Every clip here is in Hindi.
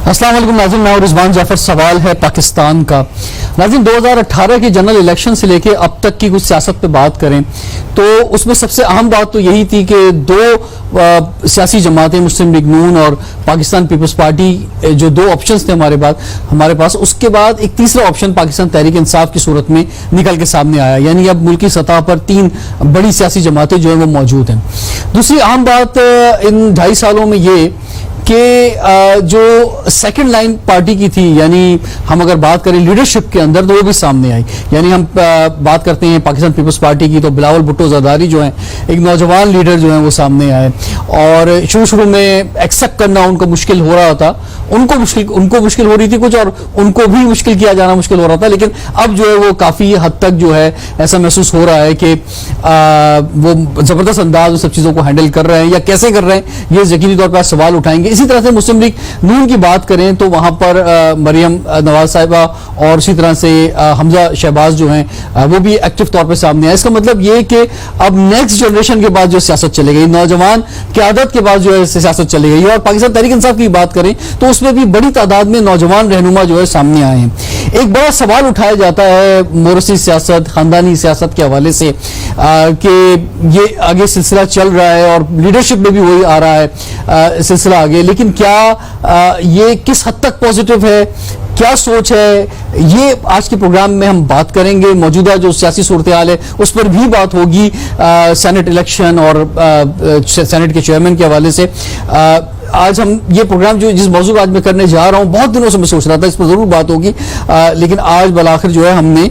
अस्सलाम वालेकुम नाज़रीन, मैं रिजवान जाफर। सवाल है पाकिस्तान का। नाज़रीन, 2018 के जनरल इलेक्शन से लेके अब तक की कुछ सियासत पे बात करें तो उसमें सबसे अहम बात तो यही थी कि दो सियासी जमातें, मुस्लिम लीग नून और पाकिस्तान पीपल्स पार्टी, जो दो ऑप्शंस थे हमारे पास, उसके बाद एक तीसरा ऑप्शन पाकिस्तान तहरीक इंसाफ की सूरत में निकल के सामने आया। यानी अब मुल्की सतह पर तीन बड़ी सियासी जमातें जो है वो मौजूद हैं। दूसरी अहम बात इन 2.5 सालों में ये कि जो सेकंड लाइन पार्टी की थी, यानी हम अगर बात करें लीडरशिप के अंदर, तो वो भी सामने आई। यानी हम बात करते हैं पाकिस्तान पीपल्स पार्टी की, तो बिलावल भुट्टो जरदारी जो हैं, एक नौजवान लीडर जो हैं, वो सामने आए। और शुरू में एक्सेप्ट करना उनको मुश्किल हो रहा था, उनको मुश्किल हो रही थी कुछ, और उनको भी मुश्किल किया जाना मुश्किल हो रहा था। लेकिन अब जो है वो काफ़ी हद तक जो है ऐसा महसूस हो रहा है कि वो ज़बरदस्त अंदाज उन सब चीज़ों को हैंडल कर रहे हैं, या कैसे कर रहे हैं ये यकीनी तौर पर सवाल उठाएंगे। इसी तरह से मुस्लिम लीग नून की बात करें तो वहां पर मरियम नवाज साहिबा और इसी तरह से हमजा शहबाज जो हैं वो भी एक्टिव तौर पर सामने आए। इसका मतलब ये कि अब नेक्स्ट जनरेशन के बाद जो सियासत चली गई, नौजवान क़यादत के बाद जो है सियासत चली गई। और पाकिस्तान तहरीक इंसाफ की बात करें तो उसमें भी बड़ी तादाद में नौजवान रहनुमा जो है सामने आए हैं। एक बड़ा सवाल उठाया जाता है मोरसी सियासत, खानदानी सियासत के हवाले से कि ये आगे सिलसिला चल रहा है और लीडरशिप में भी वही आ रहा है सिलसिला आगे। लेकिन क्या ये किस हद तक पॉजिटिव है, क्या सोच है, ये आज के प्रोग्राम में हम बात करेंगे। मौजूदा जो सियासी सूरत हाल है उस पर भी बात होगी, सेनेट इलेक्शन और सेनेट के चेयरमैन के हवाले से। आज हम ये प्रोग्राम जो जिस मौजूद आज मैं करने जा रहा हूँ, बहुत दिनों से मैं सोच रहा था इस पर जरूर बात होगी, लेकिन आज बलाखिर जो है हमने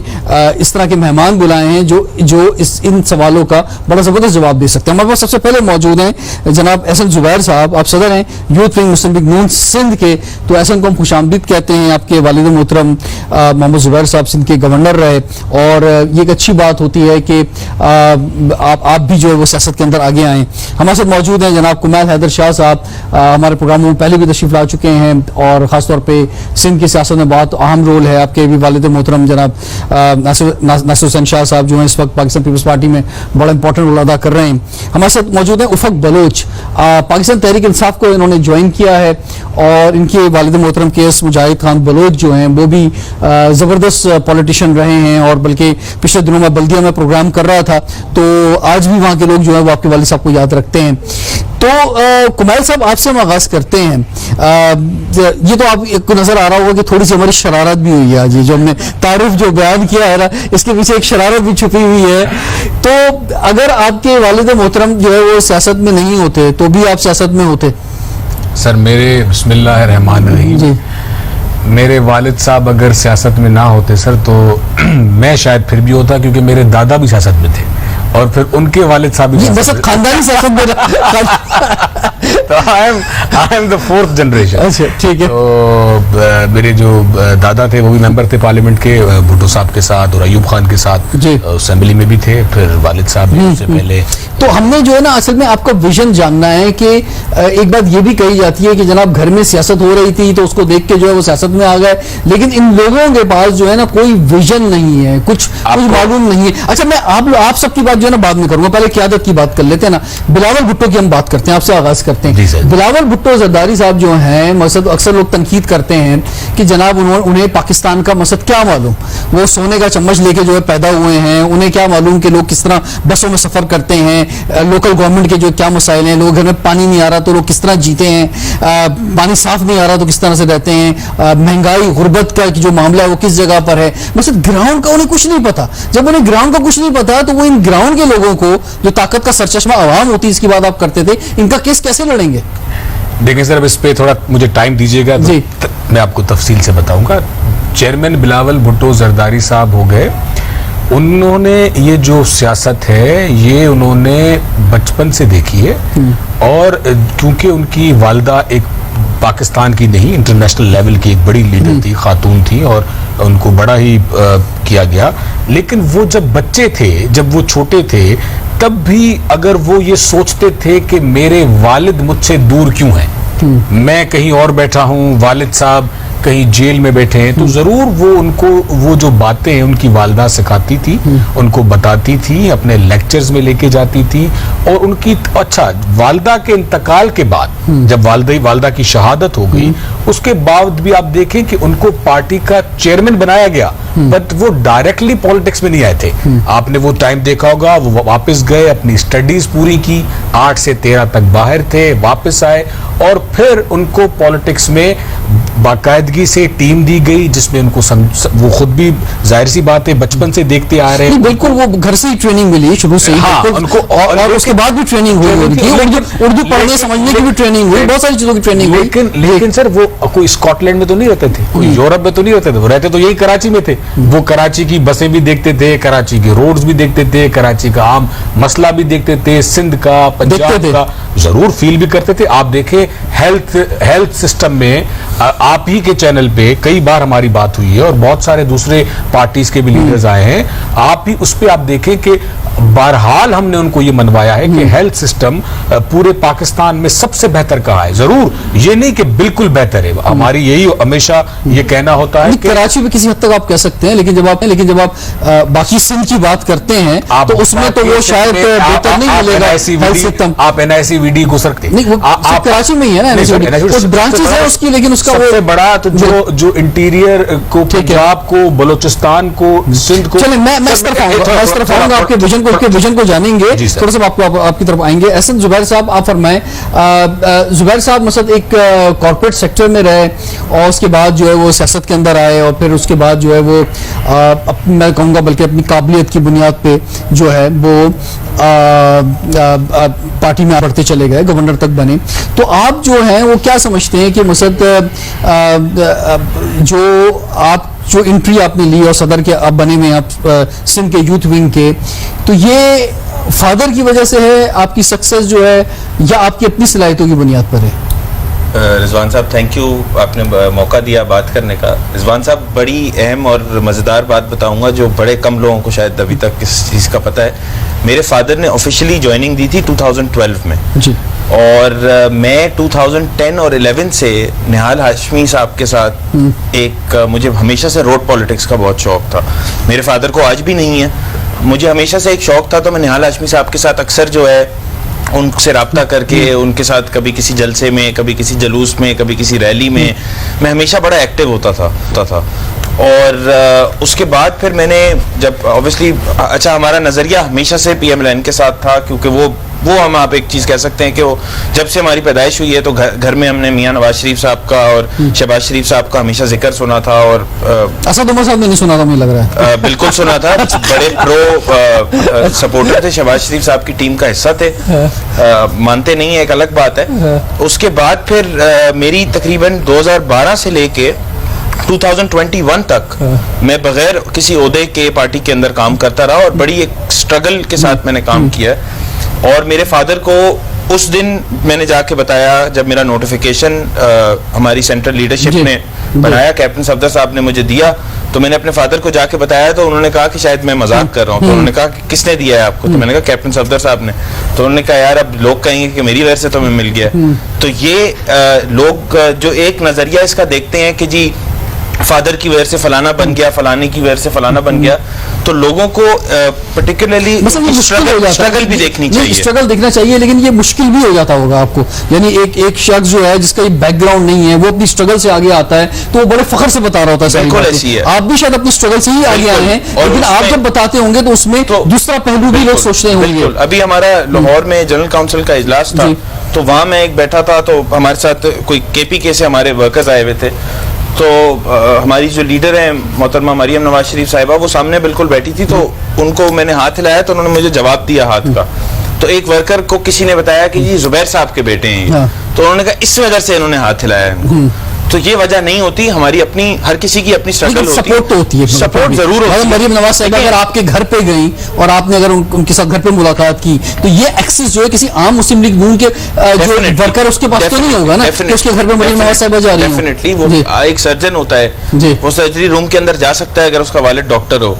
इस तरह के मेहमान बुलाए हैं जो इन सवालों का बड़ा जबरदस्त जवाब दे सकते हैं। हमारे पास सबसे पहले मौजूद हैं जनाब एहसन जुबैर साहब। आप सदर हैं यूथ विंग मुस्लिम लीग नून सिंध के, तो एहसन को हम खुशामदीद कहते हैं। आपके वालिद मोहतरम मोहम्मद जुबैर साहब सिंध के गवर्नर रहे, और ये एक अच्छी बात होती है कि आप भी जो है वो सियासत के अंदर आगे आए। हमारे साथ मौजूद हैं जनाब कुमैल हैदर शाह साहब, हमारे प्रोग्राम में पहले भी तशरीफ ला चुके हैं और खासतौर पे सिंध की सियासत में बहुत अहम रोल है। आपके भी वालिद मोहतरम जनाब नासिर हुसैन शाह साहब जो हैं इस वक्त पाकिस्तान पीपल्स पार्टी में बड़ा इंपॉर्टेंट रोल अदा कर रहे हैं। हमारे साथ मौजूद हैं उफक बलोच, पाकिस्तान तहरीक इंसाफ को इन्होंने ज्वाइन किया है, और इनके वालिद मोहतरम केएस मुजाहिद खान बलोच जो हैं वो भी ज़बरदस्त पॉलिटिशियन रहे हैं, और बल्कि पिछले दिनों में बल्दिया में प्रोग्राम कर रहा था, तो आज भी वहाँ के लोग जो है वो आपके वालिद साहब को याद रखते हैं। तो कुमैल साहब, आपसे हम आगाज करते हैं। ये तो आपको नजर आ रहा होगा कि थोड़ी सी हमारी शरारत भी हुई है आज, जो हमने तारुफ जो बयान किया है ना, इसके पीछे एक शरारत भी छुपी हुई है। तो अगर आपके वालिद मोहतरम जो है वो सियासत में नहीं होते तो भी आप सियासत में होते? सर, मेरे बिस्मिल्लाहिर्रहमानिर्रहीम, मेरे वालिद साहब अगर सियासत में ना होते सर, तो मैं शायद फिर भी होता, क्योंकि मेरे दादा भी सियासत में थे और फिर उनके वालिद साहब भी खानदानी सियासत में। तो I am the 4th generation. अच्छा, ठीक है। तो मेरे जो दादा थे वो भी मेंबर थे पार्लियामेंट के, भुट्टो साहब के साथ और अयूब खान के साथ असेंबली में भी थे, फिर वालिद साहब भी उससे पहले। तो हमने जो है ना, असल में आपका विजन जानना है कि एक बात ये भी कही जाती है कि जनाब घर में सियासत हो रही थी तो उसको देख के जो है वो सियासत में आ गए, लेकिन इन लोगों के पास जो है ना कोई विजन नहीं है, कुछ मालूम नहीं है। अच्छा, मैं आप सबकी बात जो है ना बाद में करूंगा, पहले क़यादत की बात कर लेते हैं ना। बिलावल भुट्टो की हम बात करते हैं, आपसे आगाज करते हैं। बिलावल भुट्टो जरदारी साहब जो हैं, मकसद अक्सर लोग तनकीद करते हैं कि जनाब उन्हें पाकिस्तान का मकसद क्या मालूम, वो सोने का चम्मच लेके जो है पैदा हुए हैं, उन्हें क्या मालूम कि लोग किस तरह बसों में सफर करते हैं, लोकल गवर्नमेंट के जो क्या मसाइल हैं, लोग घर में पानी नहीं आ रहा तो लोग किस तरह जीते हैं, पानी साफ नहीं आ रहा तो किस तरह से रहते हैं, महंगाई गुर्बत का जो मामला है वो किस जगह पर है। मतलब ग्राउंड का उन्हें कुछ नहीं पता। जब उन्हें ग्राउंड का कुछ नहीं पता तो वो इन ग्राउंड के लोगों को, जो ताकत का सरचश्मा आवाम होती है, इसकी बात आप करते थे, इनका केस कैसे लड़ेंगे? देखिए सर, अब इस पे थोड़ा मुझे टाइम दीजिएगा तो मैं आपको तफसील से बताऊंगा। चेयरमैन बिलावल भुट्टो जरदारी साहब हो गए, उन्होंने ये जो सियासत है ये उन्होंने बचपन से देखी है, और क्योंकि उनकी वालिदा एक पाकिस्तान की नहीं, इंटरनेशनल लेवल की एक बड़ी लीडर थी, खातून थी, और उनको बड़ा ही किया गया। लेकिन वो जब बच्चे थे, जब वो छोटे थे, तब भी अगर वो ये सोचते थे कि मेरे वालिद मुझसे दूर क्यों हैं, मैं कहीं और बैठा हूँ, वालिद साहब कहीं जेल में बैठे हैं, तो जरूर वो जो बातें उनकी वालदा सिखाती थी, उनको बताती थी, अपने लेक्चर्स में लेके जाती थी। और उनकी वालदा के इंतकाल के बाद जब वालदा की शहादत हो गई, उसके बाद भी आप देखें कि उनको पार्टी का चेयरमैन बनाया गया, बट वो डायरेक्टली पॉलिटिक्स में नहीं आए थे। आपने वो टाइम देखा होगा, वो वापस गए, अपनी स्टडीज पूरी की, 8 से 13 तक बाहर थे, वापस आए और फिर उनको पॉलिटिक्स में बाकायदगी से टीम दी गई, जिसमें उनको वो खुद भी जाहिर सी बात है बचपन से देखते आ रहे हैं। बिल्कुल, वो घर से ही ट्रेनिंग मिली शुरू से ही। हाँ, उनको और उसके बाद भी ट्रेनिंग हुई उनकी, उर्दू पढ़ने समझने की भी ट्रेनिंग हुई, बहुत सारी चीजों की ट्रेनिंग हुई। लेकिन सर वो कोई स्कॉटलैंड में तो नहीं रहते थे, कोई यूरोप में तो नहीं रहते थे, वो रहते तो यही कराची में थे। वो कराची की बसें भी देखते थे, कराची के रोड्स भी देखते थे, कराची का आम मसला भी देखते थे, सिंध का, पंजाब का जरूर फील भी करते थे। आप देखें हेल्थ सिस्टम में आप ही के चैनल पे कई बार हमारी बात हुई है और बहुत सारे दूसरे पार्टीज के भी लीडर्स आए हैं, आप ही उस पे आप देखें कि बहरहाल हमने उनको ये मनवाया है कि हेल्थ सिस्टम पूरे पाकिस्तान में सबसे बेहतर कहा है। जरूर ये नहीं कि बिल्कुल बेहतर है, हमारी यही हमेशा ये कहना होता है कि कराची में किसी हद तक आप कह सकते हैं, लेकिन जब आप बाकी सिंध की बात करते हैं तो उसमें तो वो शायद बेहतर नहीं मिलेगा हेल्थ सिस्टम। आप NICVD को सकते नहीं, वो कराची में ही है ना, कुछ ब्रांचेस है उसकी, लेकिन उसका सबसे बड़ा तो जो इंटीरियर को, पंजाब को, बलोचिस्तान को, सिंध को। चलिए मैं इस तरफ आऊंगा, आपके विजन को जानेंगे, थोड़ा सा आपकी तरफ आएंगे। एहसन जुबैर साहब, आप फरमाएं। जुबैर साहब मसद एक कॉर्पोरेट सेक्टर में रहे और उसके बाद जो है वो सियासत के अंदर आए और फिर उसके बाद जो है वो मैं कहूँगा बल्कि अपनी काबिलियत की बुनियाद पे जो है वो पार्टी में बढ़ते चले गए, गवर्नर तक बने। तो आप जो हैं वो क्या समझते हैं कि मसद जो एंट्री आपने ली और सदर के अब बने में आप सिंध के यूथ विंग के, तो ये फादर की वजह से है आपकी सक्सेस जो है या आपकी अपनी सलाहियतों की बुनियाद पर है? रिजवान साहब, थैंक यू, आपने मौका दिया बात करने का। रिजवान साहब, बड़ी अहम और मज़ेदार बात बताऊंगा जो बड़े कम लोगों को शायद अभी तक इस चीज़ का पता है। मेरे फादर ने ऑफिशियली ज्वाइनिंग दी थी 2012 में जी। और मैं 2010 और 11 से निहाल हाशमी साहब के साथ मुझे हमेशा से रोड पॉलिटिक्स का बहुत शौक था। मेरे फादर को आज भी नहीं है, मुझे हमेशा से एक शौक था, तो मैं निहाल हाशमी साहब के साथ अक्सर जो है उनसे राब्ता करके उनके साथ कभी किसी जलसे में, कभी किसी जलूस में, कभी किसी रैली में मैं हमेशा बड़ा एक्टिव होता था। और उसके बाद फिर मैंने जब ऑब्वियसली हमारा नज़रिया हमेशा से PMLN के साथ था, क्योंकि वो हम आप एक चीज़ कह सकते हैं कि वो जब से हमारी पैदाइश हुई है तो घर में हमने मियां नवाज शरीफ साहब का और शहबाज शरीफ साहब का हमेशा जिक्र सुना था। और असद उमर साहब ने नहीं सुना था, मुझे लग रहा है। बिल्कुल सुना था, बड़े प्रो सपोर्टर थे, शहबाज शरीफ साहब की टीम का हिस्सा थे। मानते नहीं है, एक अलग बात है। उसके बाद फिर मेरी तकरीबन 2012 से लेके 2021 तक मैं बगैर किसी ओहदे के पार्टी के अंदर काम करता रहा और बड़ी एक स्ट्रगल के साथ मैंने काम किया। और मेरे फादर को उस दिन मैंने जाके बताया, जब मेरा नोटिफिकेशन हमारी सेंट्रल लीडरशिप ने बनाया, कैप्टन सफदर साहब ने मुझे दिया, तो मैंने अपने फादर को जाके बताया, तो उन्होंने कहा कि शायद मैं मजाक कर रहा हूँ। तो उन्होंने कहा कि किसने दिया है आपको? तो मैंने कहा कैप्टन सफदर साहब ने। तो उन्होंने कहा यार अब लोग कहेंगे कि मेरी वजह से तुम्हें मिल गया। तो ये लोग जो एक नजरिया इसका देखते हैं कि जी फादर की वजह से फलाना बन गया, फलाने की वजह से फलाना बन गया, तो लोगों को पर्टिकुलरली स्ट्रगल भी देखनी चाहिए, स्ट्रगल देखना चाहिए, लेकिन ये मुश्किल भी हो जाता होगा आपको। यानी एक शख्स जो है जिसका बैकग्राउंड नहीं है, वो अपनी स्ट्रगल से आगे आता है तो वो बड़े फख्र से बता रहा होता है। बिल्कुल ऐसी है। आप भी शायद अपनी स्ट्रगल से ही आगे आए हैं, लेकिन आप जब बताते होंगे तो उसमें दूसरा पहलू भी लोग सोचते होंगे। अभी हमारा लाहौर में जनरल काउंसिल का इजलास था, तो वहां मैं एक बैठा था, तो हमारे साथ कोई KPK से हमारे वर्कर्स आए हुए थे। तो हमारी जो लीडर है मोहतरमा मरियम नवाज शरीफ साहिबा, वो सामने बिल्कुल बैठी थी, तो उनको मैंने हाथ हिलाया तो उन्होंने मुझे जवाब दिया हाथ का। तो एक वर्कर को किसी ने बताया कि जी जुबैर साहब के बेटे हैं, तो उन्होंने कहा इस वजह से इन्होंने हाथ हिलाया है। तो ये वजह नहीं होती, हमारी अपनी, हर किसी की अपनी स्ट्रगल होती है, सपोर्ट तो होती है, सपोर्ट जरूर होती है। मरियम नवाज साहिबा अगर आपके घर पे गई और आपने अगर उनके साथ घर पे मुलाकात की, तो ये एक्सेस जो है किसी आम मुस्लिम लीग नून के जो वर्कर उसके पास तो नहीं होगा ना कि उसके घर पे मरियम नवाज साहिबा जा रही है। डेफिनेटली वो एक सर्जन होता है, वो सर्जरी रूम के अंदर जा सकता है अगर उसका वालिद डॉक्टर हो।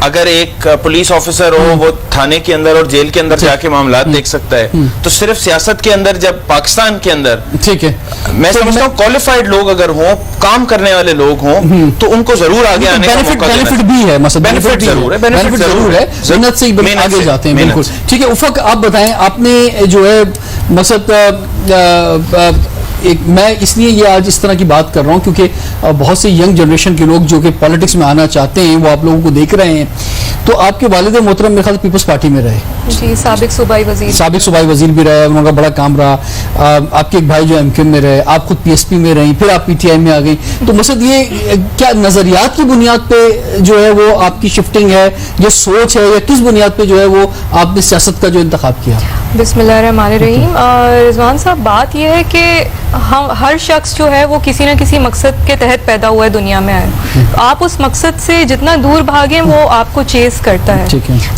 अगर एक पुलिस ऑफिसर हो वो थाने के अंदर और जेल के अंदर जाके मामला देख सकता है, तो सिर्फ सियासत के अंदर, जब पाकिस्तान के अंदर, ठीक है, मैं समझता हूँ क्वालिफाइड लोग अगर हों, काम करने वाले लोग हों, तो उनको जरूर आगे आने का मौका देना बेनिफिट भी है, मतलब बेनिफिट जरूर है, बेनिफिट जरूर है, मेहनत से ही आगे जाते हैं, बिल्कुल ठीक है। उफक, आप बताएं, आपने जो है मतलब एक, मैं इसलिए ये आज इस तरह की बात कर रहा हूँ क्योंकि बहुत से यंग जनरेशन के लोग जो कि पॉलिटिक्स में आना चाहते हैं वो आप लोगों को देख रहे हैं। तो आपके वालिद मोहतरम मेरे ख्याल पीपल्स पार्टी में रहे जी, साबिक सूबाई वजीर भी रहे, उनका बड़ा काम रहा। आपके एक भाई जो एमक्यूएम में रहे, आप खुद पीएसपी में रही, फिर आप पीटीआई में आ गई। तो मकसद ये क्या नजरियात की बुनियाद पे जो है वो आपकी शिफ्टिंग है, ये सोच है, या किस बुनियाद पे जो है वो आपने सियासत का जो इंतखाब किया? बिस्मिल्लाहिर्रहमानिर्रहीम। रिजवान साहब, बात यह है कि हम हर शख्स जो है वो किसी न किसी मकसद के तहत पैदा हुआ है, दुनिया में आए। आप उस मकसद से जितना दूर भागें वो आपको चेस करता है।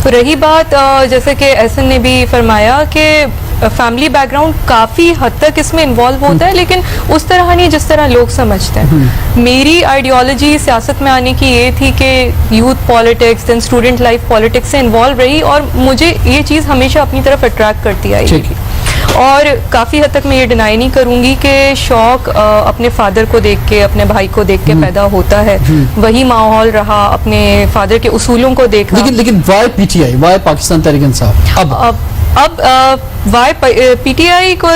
तो रही बात, जैसे कि एहसन ने भी फरमाया कि फैमिली बैकग्राउंड काफ़ी हद तक इसमें इन्वॉल्व होता है, लेकिन उस तरह नहीं जिस तरह लोग समझते हैं। मेरी आइडियोलॉजी सियासत में आने की ये थी कि youth politics, then student life politics से इन्वॉल्व रही, और मुझे ये चीज़ हमेशा अपनी तरफ अट्रैक्ट करती आई। और काफ़ी हद तक मैं ये डिनाई नहीं करूँगी कि शौक अपने फादर को देख के, अपने भाई को देख के पैदा होता है। वही माहौल रहा, अपने फादर के उसूलों को देखा। लेकिन Y PTI, Y Pakistan Tehreek Insaf? अब वाई पीटीआई को,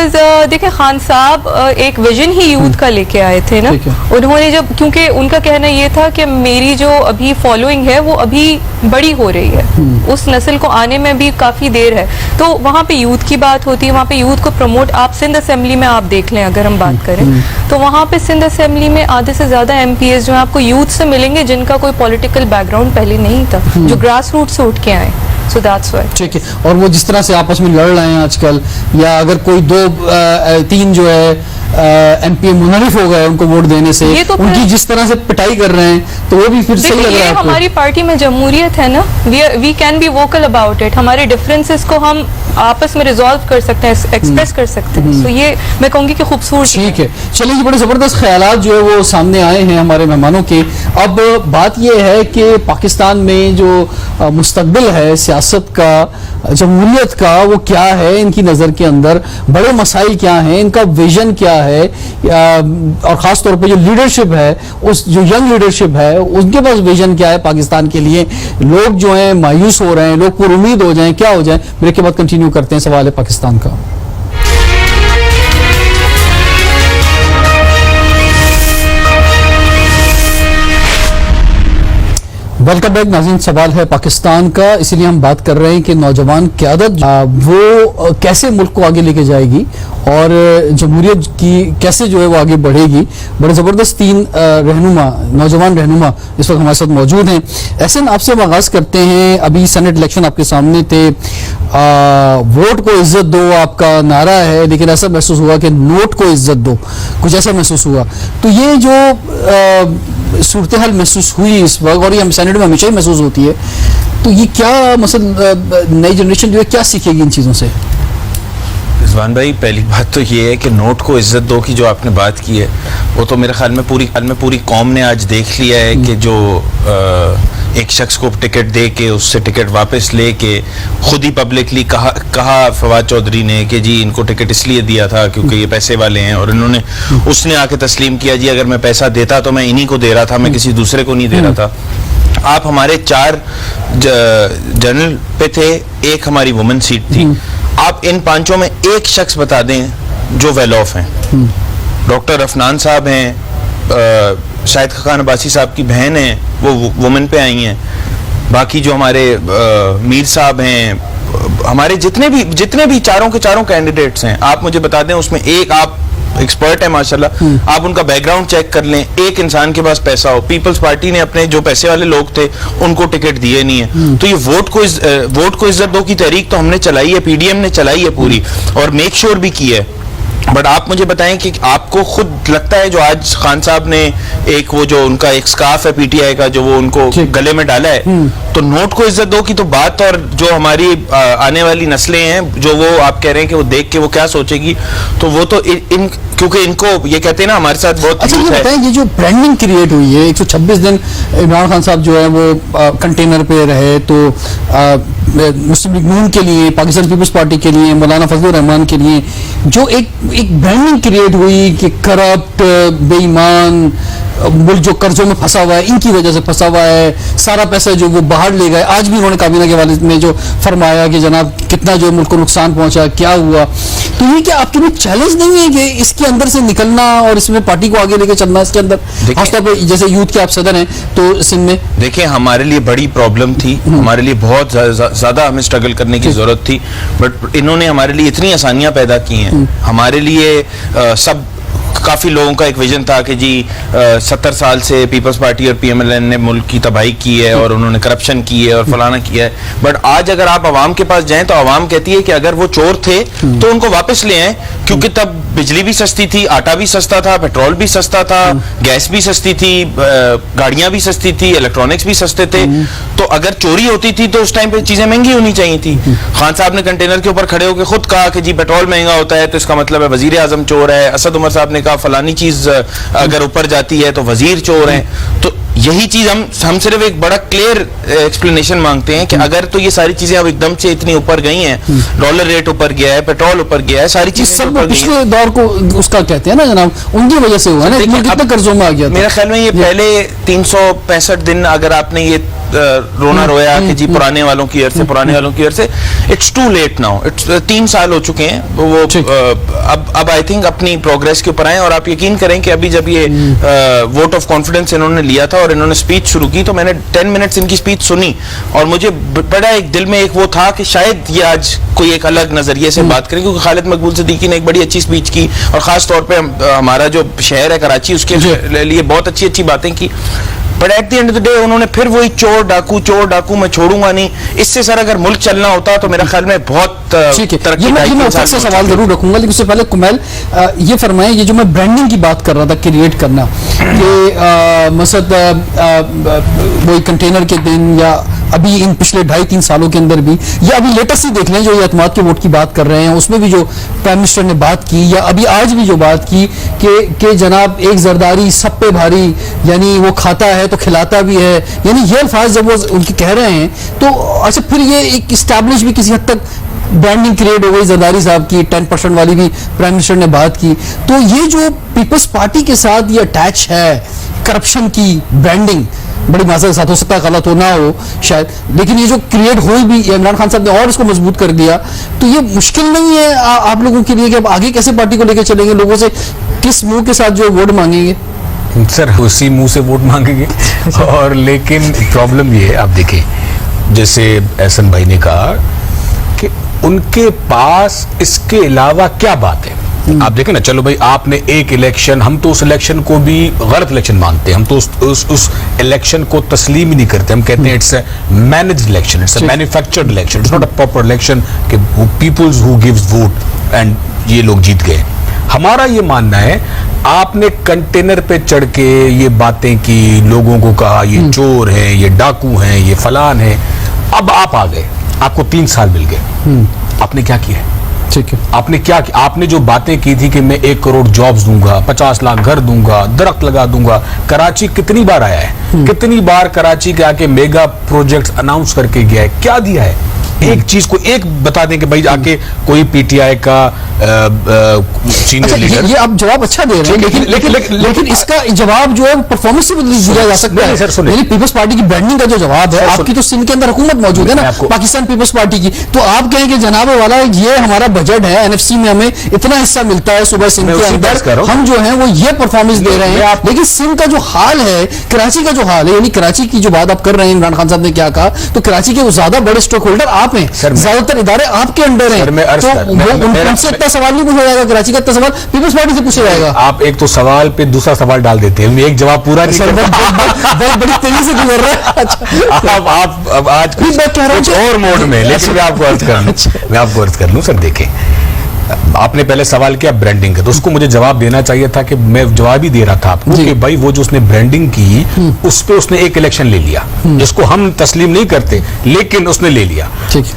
देखें, खान साहब एक विजन ही यूथ का लेके आए थे ना। उन्होंने जब, क्योंकि उनका कहना ये था कि मेरी जो अभी फॉलोइंग है वो अभी बड़ी हो रही है, उस नस्ल को आने में भी काफ़ी देर है, तो वहाँ पे यूथ की बात होती है, वहाँ पे यूथ को प्रमोट, आप सिंध असेंबली में आप देख लें, अगर हम बात करें तो वहाँ पे सिंध असेंबली में आधे से ज़्यादा MPs जो है आपको यूथ से मिलेंगे जिनका कोई पॉलिटिकल बैकग्राउंड पहले नहीं था, जो ग्रास रूट से उठ के आए। So that's why. ठीक है। और वो जिस तरह से आपस में लड़ रहे हैं आजकल, या अगर कोई तीन जो है MP मुनरिफ हो गए उनको वोट देने से, तो उनकी जिस तरह से पिटाई कर रहे हैं, तो वो भी फिर सही लग रहा है आपको? हमारी पार्टी में जमहूरियत है ना, we can be vocal about it. हमारे डिफरेंसेस को हम आपस में रिजॉल्व कर सकते हैं, एक्सप्रेस कर सकते हैं। तो ये मैं कहूँगी कि खूबसूरत। ठीक है, चलिए, बड़े ज़बरदस्त ख्यालात जो है वो सामने आए हैं हमारे मेहमानों के। अब बात ये है कि पाकिस्तान में जो मुस्तकबिल है सियासत का, जमहूरियत का, वो क्या है इनकी नज़र के अंदर, बड़े मसाइल क्या हैं, इनका विजन क्या है, और ख़ास तौर पे जो लीडरशिप है, उस जो यंग लीडरशिप है, उनके पास विजन क्या है पाकिस्तान के लिए। लोग जो हैं मायूस हो रहे हैं, लोग पुरुमीद हो जाएं, क्या हो जाए। ब्रेक के बाद कंटिन्यू करते हैं सवाल है पाकिस्तान का। वेलकम बैक नाज़रीन। सवाल है पाकिस्तान का, इसीलिए हम बात कर रहे हैं कि नौजवान क़यादत वो कैसे मुल्क को आगे लेके जाएगी और जमहूरियत की कैसे जो है वो आगे बढ़ेगी। बड़े ज़बरदस्त तीन रहनुमा, नौजवान रहनुमा इस वक्त हमारे साथ मौजूद हैं। एहसन, आपसे हम आगाज़ करते हैं। अभी सेनेट इलेक्शन आपके सामने थे, वोट को इज्जत दो आपका नारा है, लेकिन ऐसा महसूस हुआ कि नोट को इज्जत दो, कुछ ऐसा महसूस हुआ। तो ये जो सूरत हाल महसूस हुई इस वक्त, और ये हम सेनेट में हमेशा ही महसूस होती है, तो ये क्या मतलब नई जनरेशन जो है क्या सीखेगी इन चीज़ों से? रिजवान भाई, पहली बात तो ये है कि नोट को इज्जत दो की जो आपने बात की है, वो तो मेरे ख्याल में पूरी कौम ने आज देख लिया है कि जो एक शख्स को टिकट दे के उससे टिकट वापस ले के खुद ही पब्लिकली कहा फवाद चौधरी ने कि जी इनको टिकट इसलिए दिया था क्योंकि ये पैसे वाले हैं, और इन्होंने उसने आके तस्लीम किया जी अगर मैं पैसा देता तो मैं इन्हीं को दे रहा था, मैं किसी दूसरे को नहीं दे रहा था। आप हमारे 4 जनरल पे थे, एक हमारी वुमेन सीट थी। आप इन 5 में एक शख्स बता दें जो वेल ऑफ हैं। डॉक्टर अफनान साहब हैं, शाहिद खान अब्बासी साहब की बहन है, वो वुमेन पे आई हैं। बाकी जो हमारे मीर साहब हैं, हमारे जितने भी चारों के चारों कैंडिडेट्स हैं, आप मुझे बता दें उसमें एक आप एक्सपर्ट है माशाल्लाह, आप उनका बैकग्राउंड चेक कर लें, एक इंसान के पास पैसा हो। पीपल्स पार्टी ने अपने जो पैसे वाले लोग थे उनको टिकट दिए नहीं है। तो ये वोट को इज्जत दो की तहरीक तो हमने चलाई है, PDM ने चलाई है पूरी, और मेक श्योर भी की है बट आप मुझे बताएं कि आपको खुद लगता है जो आज खान साहब ने एक वो जो उनका एक स्कार्फ है पीटीआई का जो वो उनको गले में डाला है, तो नोट को इज्जत दो की तो बात, और जो हमारी आने वाली नस्लें हैं जो वो आप कह रहे हैं कि वो देख के वो क्या सोचेगी, तो वो तो इन क्योंकि इनको ये कहते हैं ना हमारे साथ बहुत अच्छा ये बताएं, ये जो ब्रांडिंग क्रिएट हुई है 126 दिन इमरान खान साहब जो है वो कंटेनर पे रहे, तो मुस्लिम लीग नून के लिए, पाकिस्तान पीपल्स पार्टी के लिए, मौलाना फजलुर रहमान के लिए जो एक ब्रांडिंग क्रिएट हुई कि करप्ट, बेईमान मुल्क जो कर्जों में फंसा हुआ है, इनकी वजह से फंसा हुआ है, सारा पैसा जो वो बाहर ले गए। आज भी उन्होंने काबीना के वालिद में जो फरमाया कि जनाब कितना जो मुल्क को नुकसान पहुंचा, क्या हुआ, तो ये क्या आपके लिए चैलेंज नहीं है कि इसके अंदर से निकलना और इसमें पार्टी को आगे लेके चलना? इसके अंदर खासतौर पर जैसे यूथ के आप सदर हैं तो सिंध में देखिए हमारे लिए बड़ी प्रॉब्लम थी, हमारे लिए बहुत ज्यादा हमें स्ट्रगल करने की जरूरत थी, बट इन्होंने हमारे लिए इतनी आसानियां पैदा की हैं। हमारे लिए सब काफी लोगों का एक विजन था कि जी 70 साल से पीपल्स पार्टी और पीएमएलएन ने मुल्क की तबाही की है और उन्होंने करप्शन की है और फलाना किया है, बट आज अगर आप आवाम के पास जाएं तो आवाम कहती है कि अगर वो चोर थे तो उनको वापस ले आएं, क्योंकि तब बिजली भी सस्ती थी, आटा भी सस्ता था, पेट्रोल भी सस्ता था, गैस भी सस्ती थी, गाड़ियां भी सस्ती थी, इलेक्ट्रॉनिक्स भी सस्ते थे। तो अगर चोरी होती थी तो उस टाइम पे चीजें महंगी होनी चाहिए थी। खान साहब ने कंटेनर के ऊपर खड़े होकर खुद कहा कि जी पेट्रोल महंगा होता है तो इसका मतलब है वजीर आजम चोर है। असद उमर साहब ने कहा फलानी चीज अगर ऊपर जाती है तो वजीर चोर है। तो यही चीज हम सिर्फ एक बड़ा क्लियर एक्सप्लेनेशन मांगते हैं कि अगर तो ये सारी चीजें अब एकदम से इतनी ऊपर गई हैं, डॉलर रेट ऊपर गया है, पेट्रोल ऊपर गया है, सारी चीजें सब पिछले दौर को उसका कहते हैं ना जनाब, उनकी वजह से हुआ ना, कितने कर्जों में आ गया था। मेरे ख्याल में ये पहले 365 दिन अगर आपने ये रोना रोया कि जी पुराने वालों की ओर से it's too late now. It's 3 साल हो चुके हैं वो अब आई थिंक अपनी प्रोग्रेस के ऊपर आए। और आप यकीन करें कि अभी जब ये वोट ऑफ कॉन्फिडेंस इन्होंने लिया था और इन्होंने स्पीच शुरू की तो मैंने 10 मिनट्स इनकी स्पीच सुनी और मुझे बड़ा एक दिल में एक वो था कि शायद ये आज कोई एक अलग नजरिए से बात करें, क्योंकि खालिद मकबूल सिद्दीकी ने एक बड़ी अच्छी स्पीच की और खास तौर पे हमारा जो शहर है कराची उसके लिए बहुत अच्छी अच्छी बातें की। But at the end of the day उन्होंने फिर वही चोर डाकू मैं छोड़ूंगा नहीं। इससे सर अगर मुल्क चलना होता तो मेरा ख्याल में बहुत तरक्की मैं से सवाल जरूर रखूंगा, लेकिन उससे पहले कुमैल ये फरमाएं, ये जो मैं ब्रांडिंग की बात कर रहा था क्रिएट करना कि मसद वही कंटेनर के दिन या अभी इन पिछले 2.5-3 सालों के अंदर भी या अभी लेटेस्ट ही देख लें जो ये एतमाद के वोट की बात कर रहे हैं उसमें भी जो प्राइम मिनिस्टर ने बात की या अभी आज भी जो बात की कि जनाब एक जरदारी सब पे भारी, यानी वो खाता है तो खिलाता भी है, यानी ये अल्फाज जब वो उनके कह रहे हैं तो अच्छा फिर ये एक इस्टेब्लिश भी किसी हद तक ब्रांडिंग क्रिएट हो गई। जरदारी साहब की 10% वाली भी प्राइम मिनिस्टर ने बात की, तो ये जो पीपल्स पार्टी के साथ ये अटैच है करप्शन की ब्रांडिंग, बड़ी माजर के साथ हो सकता है गलत हो ना हो शायद, लेकिन ये जो क्रिएट हुई भी इमरान खान साहब ने और इसको मजबूत कर दिया, तो ये मुश्किल नहीं है आप लोगों के लिए कि अब आगे कैसे पार्टी को लेकर चलेंगे, लोगों से किस मुंह के साथ जो वोट मांगेंगे? सर उसी मुंह से वोट मांगेंगे और लेकिन प्रॉब्लम ये है, आप देखिए जैसे एहसन भाई ने कहा कि उनके पास इसके अलावा क्या बात है। आप देखें ना, चलो भाई आपने एक इलेक्शन, हम तो उस इलेक्शन को भी गलत इलेक्शन मानते हैं, हम तो उस इलेक्शन को तस्लीम ही नहीं करते, हम कहते हैं it's a managed election, it's a manufactured election, it's not a proper election कि peoples who gives vote and ये लोग जीत गए। हमारा ये मानना है आपने कंटेनर पे चढ़ के ये बातें की, लोगों को कहा ये चोर है, ये डाकू हैं, ये फलान है, अब आप आ गए, आपको 3 साल मिल गए, आपने क्या किया है? ठीक है, आपने क्या किया? आपने जो बातें की थी कि मैं 1 करोड़ जॉब्स दूंगा, 50 लाख घर दूंगा, दरख्त लगा दूंगा, कराची कितनी बार आया है, कितनी बार कराची के आके मेगा प्रोजेक्ट्स अनाउंस करके गया है, क्या दिया है? एक चीज को एक बता दें कि भाई आके कोई पीटीआई का सीनियर लीडर, ये आप जवाब अच्छा दे रहे हैं, लेकिन इसका जवाब जो है परफॉर्मेंस से दिया जा सकता है। सर पीपल्स पार्टी की ब्रांडिंग का जो जवाब है, आपकी तो सिंध के अंदर हुकूमत मौजूद है ना, पाकिस्तान पीपल्स पार्टी की, तो आप कहें कि जनाब वाला ये हमारा बजट है, एनएफसी में हमें इतना हिस्सा मिलता है सुबह सिंध के अंदर, हम जो है वो ये परफॉर्मेंस दे रहे हैं, लेकिन सिंध का जो हाल है, कराची का जो हाल है, यानी कराची की जो बात आप कर रहे हैं, इमरान खान साहब ने क्या कहा, तो कराची के ज्यादा बड़े स्टेक होल्डर आप हैं, ज्यादातर इदारे आपके अंडर हैं, तो उनसे इतना सवाल नहीं पूछा जाएगा, कराची का इतना सवाल पीपल्स पार्टी से पूछा जाएगा। आप एक तो सवाल पे दूसरा सवाल डाल देते हैं, एक जवाब पूरा नहीं बहुत बड़ी तेजी से गुजर रहा है। आप आज कुछ और मोड में, लेकिन मैं आपको अर्ज कर लूं, सर देखें आपने पहले सवाल किया ब्रांडिंग का, तो उसको मुझे जवाब देना चाहिए था कि मैं जवाब ही दे रहा था आपको कि भाई वो जो उसने ब्रांडिंग की उस पे उसने एक इलेक्शन ले लिया, जिसको हम तस्लीम नहीं करते, लेकिन उसने ले लिया।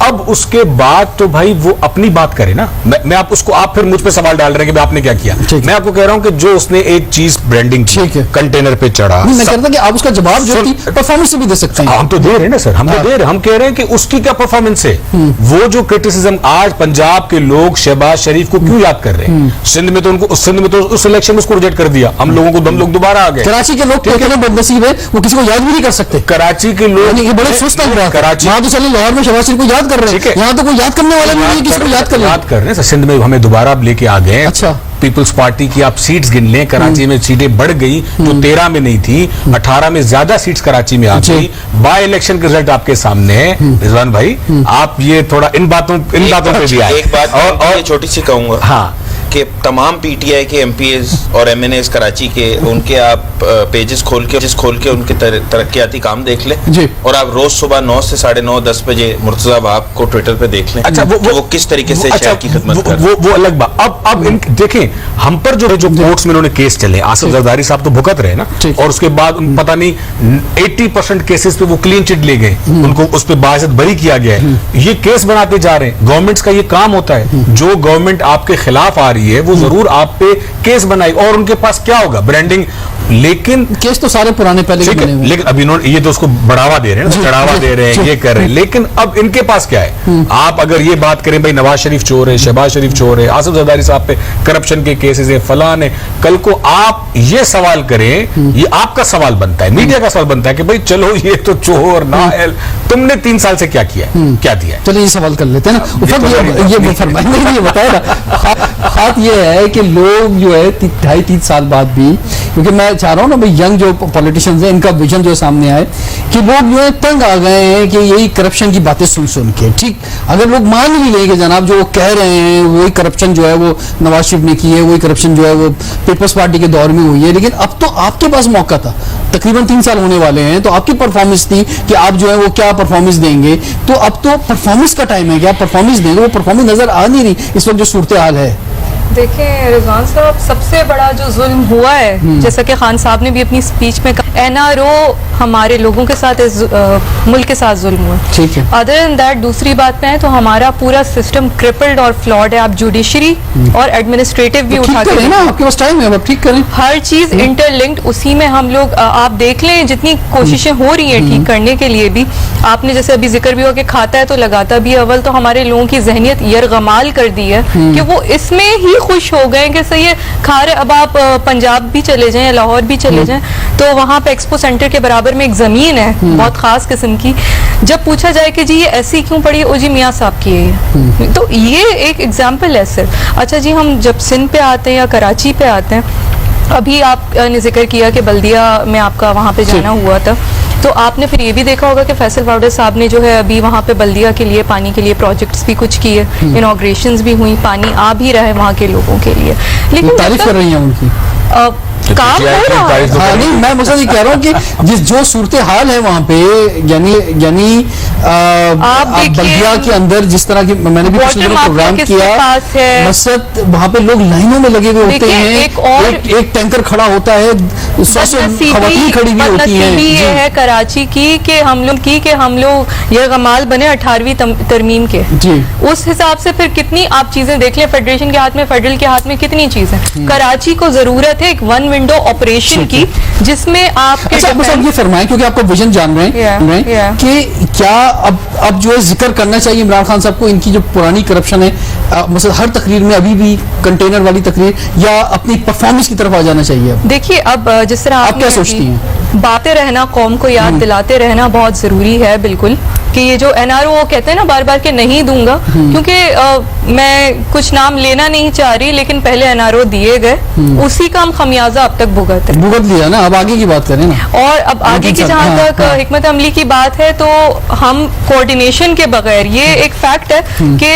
अब उसके बाद तो भाई वो अपनी बात करे ना। मैं आप उसको, आप फिर मुझ पे सवाल डाल रहे हैं कि आपने क्या किया। मैं आपको कह रहा हूं कि जो उसने एक चीज ब्रांडिंग की, कंटेनर पे चढ़ा, मैं कहता कि आप उसका जवाब जो परफॉर्मेंस से भी दे सकते हैं। हम तो दे रहे हैं ना सर, हम तो दे रहे हैं। हम कह रहे हैं कि उसकी क्या परफॉर्मेंस है। वो जो क्रिटिसिज्म आज पंजाब के लोग शहबाज शरीफ को क्यों याद कर रहे हैं? सिंध में तो उस इलेक्शन में उसको रिजेक्ट कर दिया, हम लोग दोबारा आ गए। कराची के लोग कितने बदनसीब है, वो किसी को याद भी नहीं कर सकते। कराची के लोग ये बड़े सुस्त लग रहा है। कराची वहां तो चलिए लाहौर में शहबाज शरीफ को याद कर रहे हैं, यहाँ तो कोई याद करने वाला नहीं है, किसी को याद कर रहे हैं। सिंध में हमें दोबारा लेके आ गए। अच्छा, पीपल्स पार्टी की आप सीट्स गिन लें, कराची में सीटें बढ़ गई, जो 13 में नहीं थी, 18 में ज्यादा सीट्स कराची में आ गई। बाय इलेक्शन के रिजल्ट आपके सामने है रिजवान भाई। आप ये थोड़ा इन बातों पे भी आए। एक बात और छोटी सी कहूंगा, हाँ, कि तमाम पीटीआई के एमपीएस और एमएनएस कराची के, उनके आप पेजेस खोल के उनके तरक्याती काम देख लें, और आप रोज सुबह 9 से 9:30 10 बजे मुर्तजा बाप को ट्विटर पे देख लें। अच्छा, वो किस तरीके से शहर की खिदमत कर रहे हैं। वो अलग बात। अब देखें, हम पर जो कोर्ट्स में उन्होंने केस चले, आसिफ जरदारी साहब तो भुगत रहे ना, और उसके बाद पता नहीं 80% केसेस पे वो क्लीन चिट ले गए, उनको उस पर बाइज्जत बरी किया गया है। ये केस बनाते जा रहे हैं। गवर्नमेंट्स का ये काम होता है, जो गवर्नमेंट आपके खिलाफ आ रही है वो जरूर आप पे केस बनाई, और उनके पास क्या होगा, ब्रांडिंग। लेकिन केस तो सारे पुराने पहले के बने हुए, लेकिन अब इन्होंने ये तो उसको बढ़ावा दे रहे हैं, चढ़ावा दे रहे हैं, ये कर रहे हैं। लेकिन अब इनके पास क्या है? आप अगर ये बात करें भाई नवाज शरीफ चोर है, शहबाज शरीफ चोर है, आसिफ जरदारी साहब पे करप्शन के केसेस है, फलान है, कल को आप ये सवाल करें, ये आपका सवाल बनता है, मीडिया का सवाल बनता है कि भाई चलो ये तो चोर नाअहल, तुमने 3 साल से क्या किया, क्या दिया? चलिए ये सवाल कर लेते हैं ना। ये फरमाइए, ये बताया ना। बात ये है कि लोग जो है 2.5-3 साल बाद भी, क्योंकि मैं चाह रहा हूँ ना भाई यंग जो पॉलिटिशियंस हैं, इनका विजन जो सामने आए कि लोग जो है तंग आ गए हैं कि यही करप्शन की बातें सुन के। ठीक, अगर लोग मान भी लें कि जनाब जो वो कह रहे हैं वही करप्शन जो है वो नवाज शरीफ ने की है, वही करप्शन जो है वो पीपल्स पार्टी के दौर में हुई है, लेकिन अब तो आपके पास मौका था, तकरीबन 3 साल होने वाले हैं, तो आपकी परफॉर्मेंस थी कि आप जो है वो क्या परफॉर्मेंस देंगे। तो अब तो परफॉर्मेंस का टाइम है कि आप परफॉर्मेंस देंगे, वो परफॉर्मेंस नजर आ नहीं रही इस वक्त जो सूरत हाल है। देखें रिजवान साहब, सबसे बड़ा जो जुल्म हुआ है, जैसा कि खान साहब ने भी अपनी स्पीच में कहा, एनआरओ हमारे लोगों के साथ, मुल्क के साथ जुल्म हुआ। ठीक है। अदर देन दैट, दूसरी बात पे है तो हमारा पूरा सिस्टम क्रिपल्ड और फ्लॉड है। आप जुडिशरी और एडमिनिस्ट्रेटिव भी उठा के ना, आपके पास टाइम है, आप ठीक करें। हर चीज इंटरलिंक्ड, उसी में हम लोग, आप देख लें जितनी कोशिशें हो रही हैं ठीक करने के लिए भी, आपने जैसे अभी जिक्र भी हो कि खाता है तो लगाता भी। अव्वल तो हमारे लोगों की जहनियत यरगमाल कर दी है कि वो इसमें ही खुश हो गए कि सही है खा रहे। अब आप पंजाब भी चले जाएं, लाहौर भी चले जाएं, तो वहां पे एक्सपो सेंटर के बराबर में एक जमीन है बहुत खास किस्म की। जब पूछा जाए कि जी ये ऐसी क्यों पड़ी है, ओ जी मियाँ साहब की है, तो ये एक एग्जाम्पल है सिर्फ। अच्छा जी, हम जब सिंध पे आते हैं या कराची पे आते हैं, अभी आपने जिक्र किया कि बल्दिया में आपका वहाँ पे जाना हुआ था, तो आपने फिर ये भी देखा होगा कि फैसल वाउडर साहब ने जो है अभी वहाँ पे बल्दिया के लिए पानी के लिए प्रोजेक्ट्स भी कुछ किए, इनॉग्रेशंस भी हुई, पानी आ भी रहा है वहाँ के लोगों के लिए। लेकिन तारीफ कर रही हैं उनकी, काम हो रहा है। हाँ, नहीं मैं मतलब ये कह रहा हूँ कि जो सूरत हाल है वहाँ पे, यानी आप बल्दिया के अंदर जिस तरह की, मैंने भी पिछले प्रोग्राम किया, मसरत वहाँ पे लोग लाइनों में लगे हुए होते हैं, एक टैंकर खड़ा होता है, 100 खवातीन खड़ी हुई होती हैं। ये है कराची की कि हम लोग ये गमाल बने 18वीं तरमीम के जी। उस हिसाब से फिर कितनी आप चीजें देख लें, फेडरेशन के हाथ में, फेडरल के हाथ में कितनी चीजें। कराची को जरूरत है एक वन विंडो ऑपरेशन की, जिसमें आप ये फरमाएं, क्योंकि आपका विजन जान रहे हैं कि क्या अब जो है जिक्र करना चाहिए इमरान खान साहब को, इनकी जो पुरानी करप्शन है, मतलब हर तकरीर में अभी भी कंटेनर वाली तकरीर, या अपनी परफॉर्मेंस की तरफ आ जाना चाहिए? देखिए, अब जिस तरह आप क्या सोचती हैं? बातें रहना, कौम को याद दिलाते रहना बहुत जरूरी है, बिल्कुल। कि ये जो एनआरओ कहते हैं ना बार बार के नहीं दूंगा, क्योंकि मैं कुछ नाम लेना नहीं चाह रही, लेकिन पहले एनआरओ दिए गए, उसी का हम खमियाजा अब तक भुगत लिया ना। अब आगे की बात करें ना, और अब आगे की जहाँ तक हिकमत अमली की बात है, तो हम कोऑर्डिनेशन के बगैर, ये एक फैक्ट है कि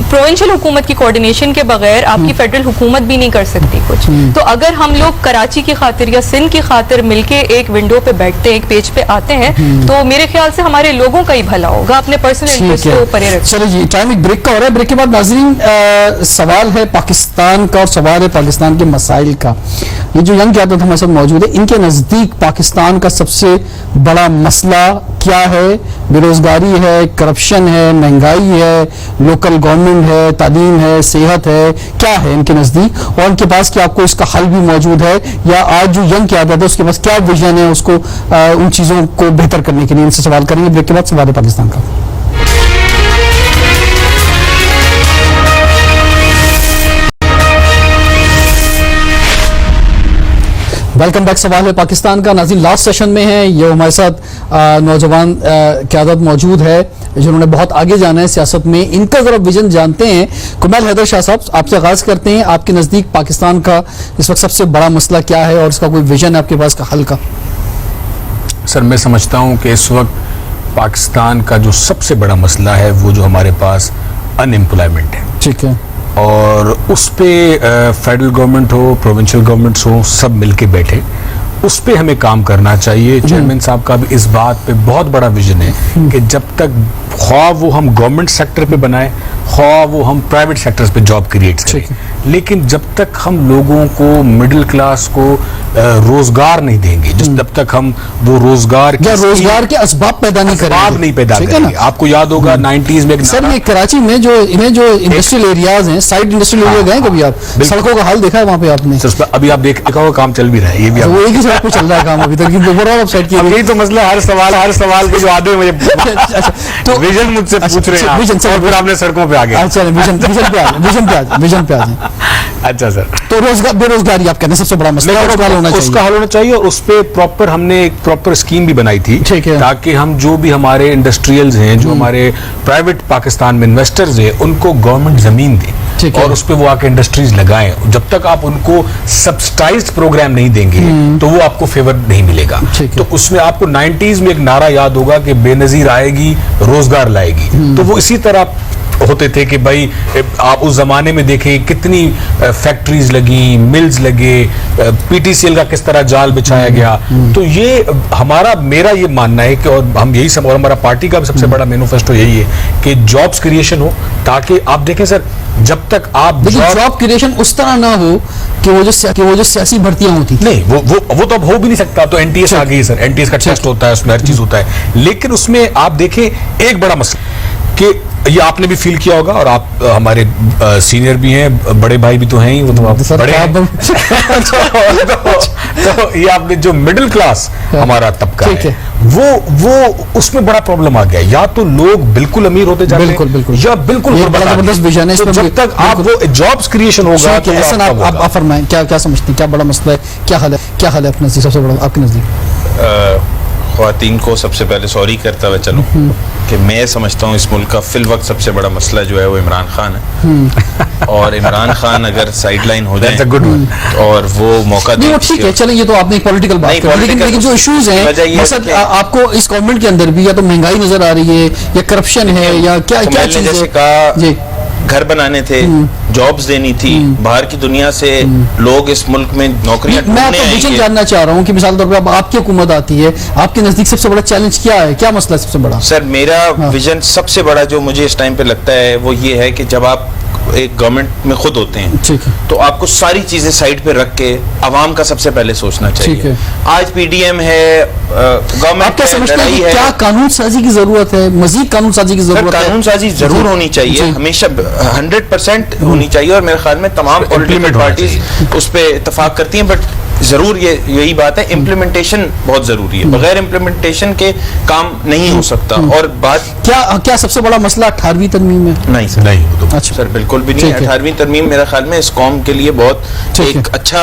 प्रोविंशियल हुकूमत की कोऑर्डिनेशन के बगैर आपकी फेडरल हुकूमत भी नहीं कर सकती कुछ। तो अगर हम लोग कराची की खातिर या सिंध की खातिर मिलके एक विंडो पे बैठते हैं, एक पेज पे आते हैं, तो मेरे ख्याल से हमारे लोगों का ही भला होगा, अपने पर्सनल इंटरेस्ट को परे रखें। चलो जी, टाइम एक ब्रेक का हो रहा है। ब्रेक के बाद नाज़रीन सवाल है पाकिस्तान का और सवाल है पाकिस्तान के मसाइल का। ये जो यंग क़यादत हमारे साथ मौजूद है, इनके नज़दीक पाकिस्तान का सबसे बड़ा मसला क्या है? बेरोजगारी है, करप्शन है, महंगाई है, लोकल गवर्नमेंट है, तालीम है, सेहत है, क्या है इनके नज़दीक? और इनके पास क्या आपको इसका हल भी मौजूद है, या आज जो यंग क़यादत है उसके पास क्या विजन है उसको उन चीज़ों को बेहतर करने के लिए? इनसे सवाल करेंगे ब्रेक के बाद। सवाल है पाकिस्तान का। Welcome back. सवाल है पाकिस्तान का। नाज़रीन, लास्ट सेशन में है, ये हमारे साथ नौजवान क़यादत मौजूद है जिन्होंने बहुत आगे जाना है सियासत में। इनका जरा विजन जानते हैं। कुमैल हैदर शाह साहब, आपसे आगाज करते हैं। आपके नज़दीक पाकिस्तान का इस वक्त सबसे बड़ा मसला क्या है और इसका कोई विजन है आपके पास का हल का? सर, मैं समझता हूँ कि इस वक्त पाकिस्तान का जो सबसे बड़ा मसला है वो जो हमारे पास अनएम्प्लॉयमेंट है। ठीक है। और उस पे फेडरल गवर्नमेंट हो, प्रोविंशियल गवर्नमेंट्स हो, सब मिलके बैठे, उस पे हमें काम करना चाहिए। चेयरमैन साहब का भी इस बात पे बहुत बड़ा विजन है कि जब तक ख्वाह वो हम गवर्नमेंट सेक्टर पे बनाए, ख्वाह वो हम प्राइवेट सेक्टर्स पे जॉब क्रिएट करें, लेकिन जब तक हम लोगों को, मिडिल क्लास को रोजगार नहीं देंगे, जब तक हम वो रोजगार के असबाब पैदा नहीं करेंगे। आपको याद होगा 90s में सर, ये कराची में जो इंडस्ट्रियल एरियाज हैं, साइड इंडस्ट्रियल एरिया गए कभी आप? सड़कों का हाल देखा है वहाँ पे आपने? अभी आप देखा होगा, काम चल भी रहा है। ये भी वो एक ही सड़क पे चल रहा है काम अभी तक, ओवरऑल अपसाइड किया। यही तो मसला, हर सवाल के जो आधे मुझे तो विजन मुझसे पूछ रहे हैं विजन, और फिर आपने सड़कों पे आ गए। अच्छा, विजन पे आ जाए। अच्छा सर, तो बेरोजगारी आप कहते हैं सबसे बड़ा मसला, उसका हल होना चाहिए और उस पे प्रॉपर हमने एक प्रॉपर स्कीम भी बनाई थी, ताकि हम जो भी हमारे इंडस्ट्रियल्स हैं, जो हमारे प्राइवेट पाकिस्तान में इन्वेस्टर्स हैं, उनको गवर्नमेंट जमीन दे और उस पे वो आके इंडस्ट्रीज लगाएं। जब तक आप उनको सब्सिडाइज्ड प्रोग्राम नहीं देंगे तो वो आपको फेवर नहीं मिलेगा। तो उसमें आपको 90s में एक नारा याद होगा कि बेनजीर आएगी, रोजगार लाएगी। तो वो इसी तरह होते थे कि भाई आप उस जमाने में देखें कितनी फैक्ट्रीज लगी, मिल्स लगे, पीटीसीएल का किस तरह जाल बिछाया गया। तो ये मेरा ये मानना है कि, और हम यही और हमारा पार्टी का भी सबसे बड़ा मैनिफेस्टो यही है कि जॉब्स क्रिएशन हो, ताकि आप देखें सर, जब तक आप जॉब क्रिएशन उस तरह ना हो कि वो जो सियासी भर्तियां होती नहीं, वो तो अब हो भी नहीं सकता। तो एनटीएस आ गई सर, एनटीएस का टेस्ट होता है, उसमें हर चीज होता है, लेकिन उसमें आप देखें एक बड़ा मसला कि ये आपने भी फील किया होगा, और आप हमारे सीनियर भी हैं, बड़े भाई भी तो हैं ही, वो तो आप बड़े हैं। तो ये आपने जो मिडिल क्लास हमारा तबका है, वो उसमें बड़ा प्रॉब्लम आ गया। या तो लोग बिल्कुल अमीर होते जाते हैं या बिल्कुल जबरदस्त विजन है। तो जब तक आप वो जॉब्स क्रिएशन होगा तो आप फरमाएं, क्या समझते हैं, क्या बड़ा मसला है, क्या हल है अपने नजदीक सबसे बड़ा आपके नजदीक? ख्वातीन को सबसे पहले सॉरी करता हुआ चलूं कि मैं समझता हूँ इस मुल्क का फिल वक्त सबसे बड़ा मसला जो है वो इमरान खान है। और इमरान खान अगर साइडलाइन हो जाए और वो मौका दे, ठीक है, चलें, ये तो आपने पॉलिटिकल बात कर, लेकिन जो इश्यूज हैं आपको इस गवर्नमेंट के अंदर भी, या तो महंगाई नजर आ रही है, या करप्शन है, या क्या चीज है? घर बनाने थे, जॉब्स देनी थी, बाहर की दुनिया से लोग इस मुल्क में नौकरियां ढूंढने आएंगे। मैं विजन जानना चाह रहा हूँ कि मिसाल तौर पर अब आपकी हुकूमत आती है, आपके नजदीक सबसे बड़ा चैलेंज क्या है, क्या मसला है सबसे बड़ा? सर, मेरा विजन सबसे बड़ा जो मुझे इस टाइम पे लगता है वो ये है कि जब आप एक गवर्नमेंट में खुद होते हैं तो आपको सारी चीजें साइड पे रख के आवाम का सबसे पहले सोचना चाहिए। आज पीडीएम है, गवर्नमेंट है, क्या कानून साजी की जरूरत है, मजीद कानून साजी की जरूरत है? कानून साजी जरूर होनी चाहिए, हमेशा 100% होनी चाहिए, और मेरे ख्याल में तमाम पॉलिटिकल पार्टीज उस पर इत्तेफाक करती हैं। बट जरूर यही बात है, इम्प्लीमेंटेशन बहुत जरूरी है, बगैर इम्प्लीमेंटेशन के काम नहीं हो सकता। और बात क्या सबसे बड़ा मसला 18वीं तरमीम में? नहीं सर, नहीं, अच्छा सर, बिल्कुल भी नहीं। 18वीं तरमीम मेरे ख्याल में इस कौम के लिए बहुत एक अच्छा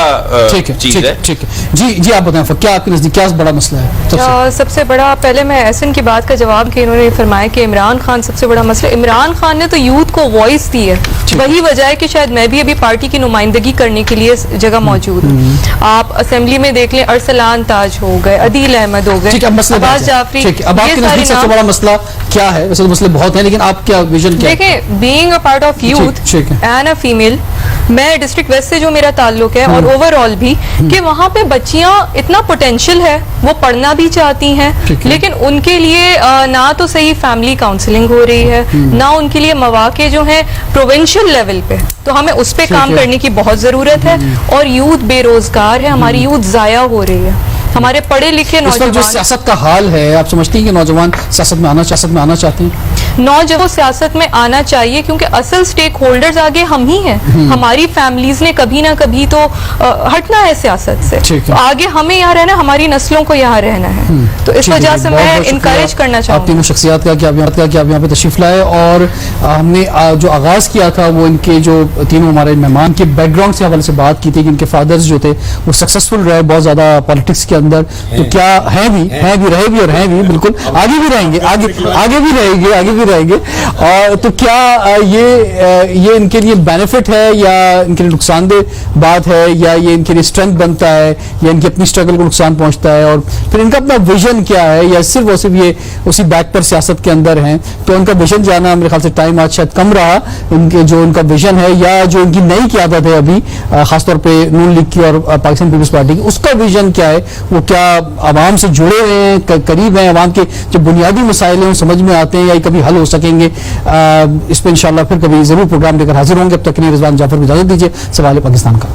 चीज है। ठीक है जी, आप बताएं, क्या आपके नजदीक क्या बड़ा मसला है? सबसे बड़ा, पहले मैं एहसन की बात का जवाब कि इन्होंने फरमाया कि इमरान खान सबसे बड़ा मसला। इमरान खान ने तो यूथ को वॉइस दी है, वही वजह है कि शायद मैं भी अभी पार्टी की नुमाइंदगी करने के लिए इस जगह मौजूद हूँ। आप असेंबली में देख लें, अरसलान ताज हो गए, अदील अहमद हो गए, ठीक है, अब मसले अब्बास बात है। जाफरी, ठीक है, अब ये आपके सारे नजदीक सबसे नाम- बड़ा मसला क्या है? वैसे तो मसले बहुत हैं, लेकिन आप क्या विजन क्या है? देखिए, being a part of youth ठीक है। एंड अ फीमेल, मैं डिस्ट्रिक्ट वेस्ट से जो मेरा ताल्लुक है और ओवरऑल भी कि वहाँ पे बच्चियाँ इतना पोटेंशियल है, वो पढ़ना भी चाहती हैं, ठीक है। लेकिन उनके लिए ना तो सही फैमिली काउंसलिंग हो रही है, ना उनके लिए मौके जो हैं प्रोविंशियल लेवल पे, तो हमें उस पे काम है। करने की बहुत जरूरत है। और यूथ बेरोजगार है, हमारी यूथ जाया हो रही है, हमारे पढ़े लिखे इस वक्त जो नौजवान सियासत का हाल है, आप समझती हैं कि नौजवान सियासत में आना चाहते हैं? नौजवान सियासत में आना चाहिए, क्योंकि असल स्टेक होल्डर्स आगे हम ही हैं। हमारी फैमिलीज ने कभी ना कभी तो हटना है सियासत से, ठीक है। तो आगे हमें यहाँ रहना, हमारी नस्लों को यहाँ रहना है। तो इस ठीक है वजह जी, से बहुत मैं बहुत शुक्रिया इनकरेज करना आप चाहूँगी। तीनों शख्सियात का कि आप यहाँ पे तशरीफ लाए, और हमने जो आगाज किया था वो इनके जो तीनों हमारे मेहमान के बैकग्राउंड से हवाले से बात की थी कि इनके फादर्स जो थे वो सक्सेसफुल रहे बहुत ज्यादा पॉलिटिक्स के अंदर, तो क्या है भी रहे भी और हैं भी, बिल्कुल आगे भी रहेंगे, आगे भी रहेंगे। और तो क्या ये इनके लिए बेनिफिट है या इनके लिए नुकसानदेह बात है, या ये इनके लिए स्ट्रेंथ बनता है, या इनकी अपनी स्ट्रगल को नुकसान पहुंचता है, और फिर इनका अपना विजन क्या है, या सिर्फ और सिर्फ ये उसी बैक पर सियासत के अंदर हैं? तो उनका विजन जाना मेरे ख्याल से टाइम आज शायद कम रहा, इनके जो उनका विजन है या जो इनकी नई क़यादत है अभी खासतौर पे नून लीग की और पाकिस्तान पीपल्स पार्टी की, उसका विजन क्या है? वो क्या आवाम से जुड़े हुए हैं, करीब हैं, आवाम के जो बुनियादी मसाइल हैं समझ में आते हैं, या ये कभी हल हो सकेंगे? इस पर इंशाल्लाह फिर कभी जरूर प्रोग्राम लेकर हाजिर होंगे। अब तक के लिए रिजवान जाफर को इजाजत दीजिए। सवाल पाकिस्तान का।